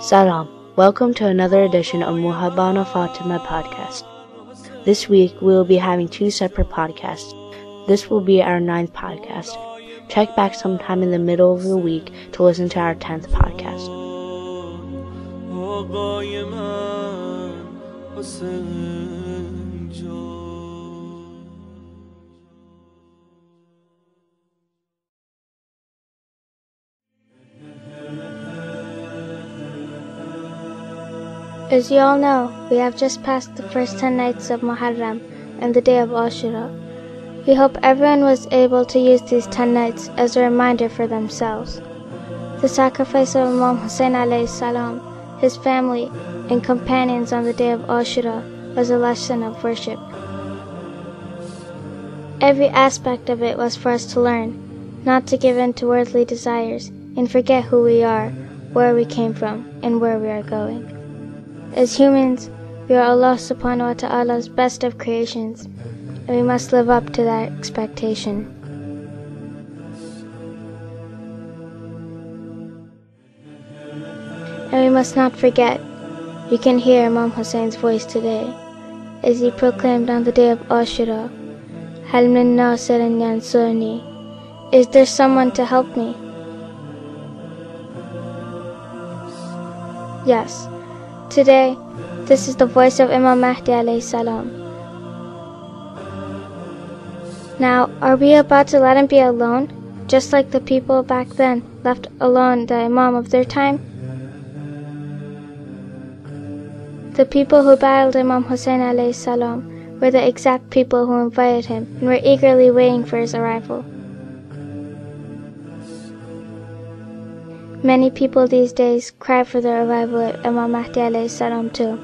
Salam. Welcome to another edition of Mohebban-e Fatemeh podcast. This week we will be having two separate podcasts. This will be our 9th podcast. Check back sometime in the middle of the week to listen to our 10th podcast. As you all know, we have just passed the first 10 nights of Muharram and the day of Ashura. We hope everyone was able to use these 10 nights as a reminder for themselves. The sacrifice of Imam Hussein alayhi salam, his family, and companions on the day of Ashura was a lesson of worship. Every aspect of it was for us to learn, not to give in to worldly desires and forget who we are, where we came from, and where we are going. As humans, we are Allah subhanahu wa ta'ala's best of creations, and we must live up to that expectation. And we must not forget, you can hear Imam Hussein's voice today, as he proclaimed on the day of Ashura, Hal min nasirin yansurni, is there someone to help me? Yes. Today, this is the voice of Imam Mahdi alayhi salam. Now, are we about to let him be alone, just like the people back then left alone the Imam of their time? The people who battled Imam Hussein alayhi salam were the exact people who invited him and were eagerly waiting for his arrival. Many people these days cry for the arrival of Imam Mahdi alayhi salam too.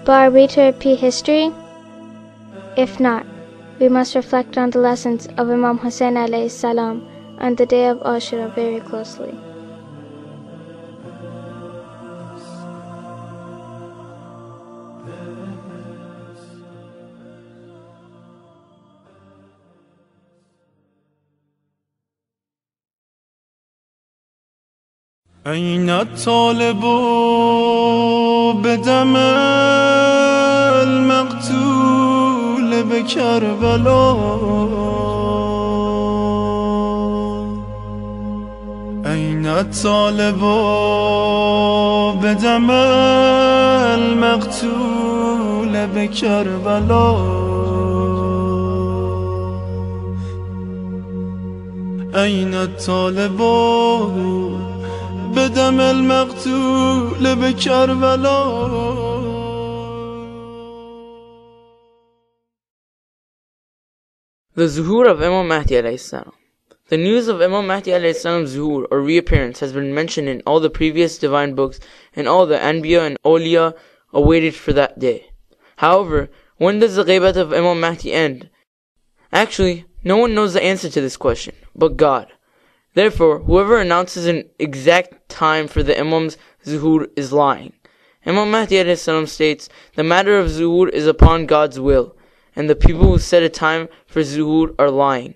But are we to repeat history? If not, we must reflect on the lessons of Imam Hussein alayhi salam on the day of Ashura very closely. أين الطالب بدم المقتول بكربلاء أين الطالب بدم المقتول بكربلاء أين الطالب بدم المقتول بكربلاء. The Zohoor of Imam Mahdi alayhi salam. The news of Imam Mahdi alayhi salam's Zohoor or reappearance has been mentioned in all the previous divine books, and all the Anbiya and Awliya awaited for that day. However, when does the ghaibat of Imam Mahdi end? Actually, no one knows the answer to this question, but God. Therefore, whoever announces an exact time for the Imam's Zohoor is lying. Imam Mahdi alayhi salam states, the matter of Zohoor is upon God's will, and the people who set a time for Zohoor are lying.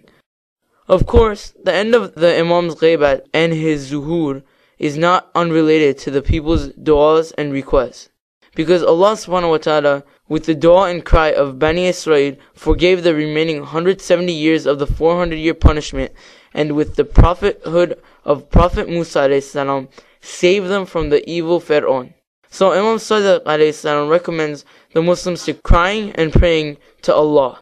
Of course, the end of the Imam's ghaibat and his Zohoor is not unrelated to the people's du'as and requests, because Allah subhanahu wa ta'ala, with the dua and cry of Bani Israel, forgave the remaining 170 years of the 400-year punishment, and with the prophethood of Prophet Musa alayhi salam, saved them from the evil Pharaoh. So Imam Sadiq alayhi salam recommends the Muslims to crying and praying to Allah.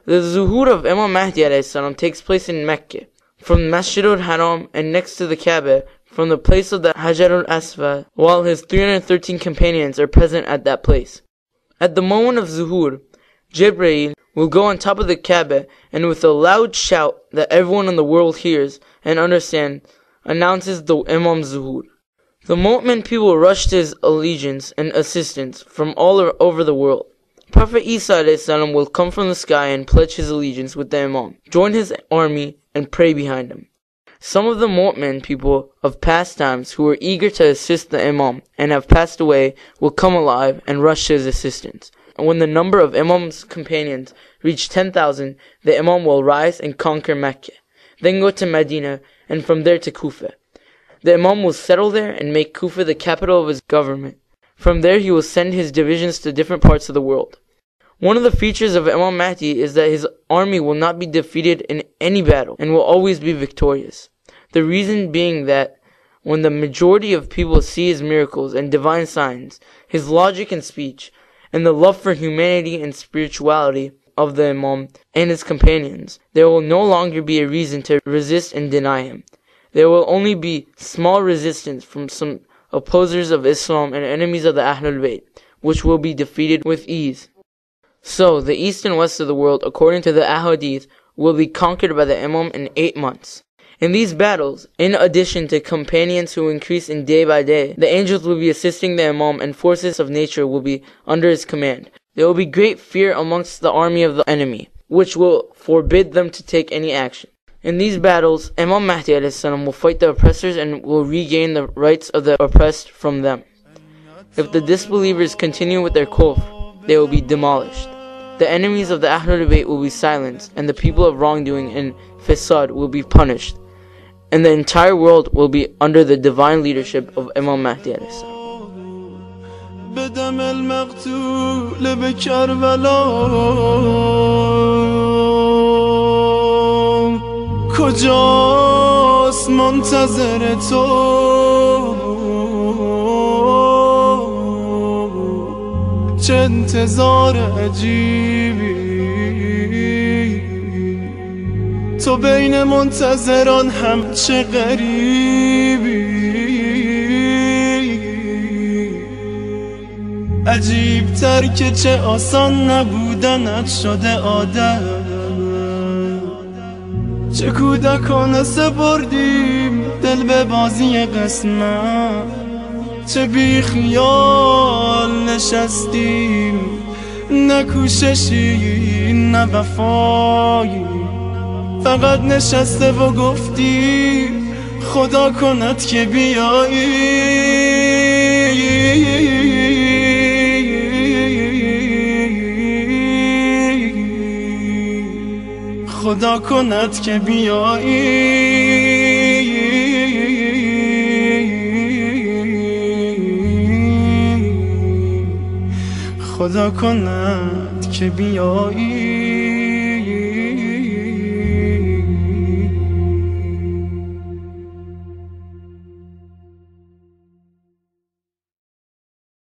The Zohoor of Imam Mahdi alayhi salam takes place in Mecca, from Masjid al-Haram and next to the Kaaba, from the place of the Hajar al-Aswad, while his 313 companions are present at that place. At the moment of Zohoor, Jibreel will go on top of the Kaaba and with a loud shout that everyone in the world hears and understands, announces the Imam's Zohoor. The Mu'min people rush to his allegiance and assistance from all over the world. Prophet Isa alayhi salam will come from the sky and pledge his allegiance with the Imam, join his army and pray behind him. Some of the Mu'min people of past times who were eager to assist the Imam and have passed away will come alive and rush to his assistance. And when the number of Imam's companions reach 10,000, the Imam will rise and conquer Mecca, then go to Medina, and from there to Kufa. The Imam will settle there and make Kufa the capital of his government. From there he will send his divisions to different parts of the world. One of the features of Imam Mahdi is that his army will not be defeated in any battle and will always be victorious. The reason being that when the majority of people see his miracles and divine signs, his logic and speech, and the love for humanity and spirituality of the Imam and his companions, there will no longer be a reason to resist and deny him. There will only be small resistance from some opposers of Islam and enemies of the Ahlul Bayt, which will be defeated with ease. So, the east and west of the world, according to the Ahadith, will be conquered by the Imam in 8 months. In these battles, in addition to companions who increase in day by day, the angels will be assisting the Imam and forces of nature will be under his command. There will be great fear amongst the army of the enemy, which will forbid them to take any action. In these battles, Imam Mahdi a.s. will fight the oppressors and will regain the rights of the oppressed from them. If the disbelievers continue with their kufr, they will be demolished. The enemies of the Ahlul Bayt will be silenced, and the people of wrongdoing and fasad will be punished. And the entire world will be under the divine leadership of Imam Mahdi a.s. بدم المقتول بکربلا کجاست منتظر تو چه انتظار عجیبی تو بین منتظران هم چه غریبی عجیب تر که چه آسان نبودنت شده عادت چه کودکانه سپردیم دل به بازی قسمت چه بی خیال نشستیم نه کوششی نه وفایی فقط نشسته و گفتی خدا کند که بیایی خدا کند که بیایی خدا کند که بیایی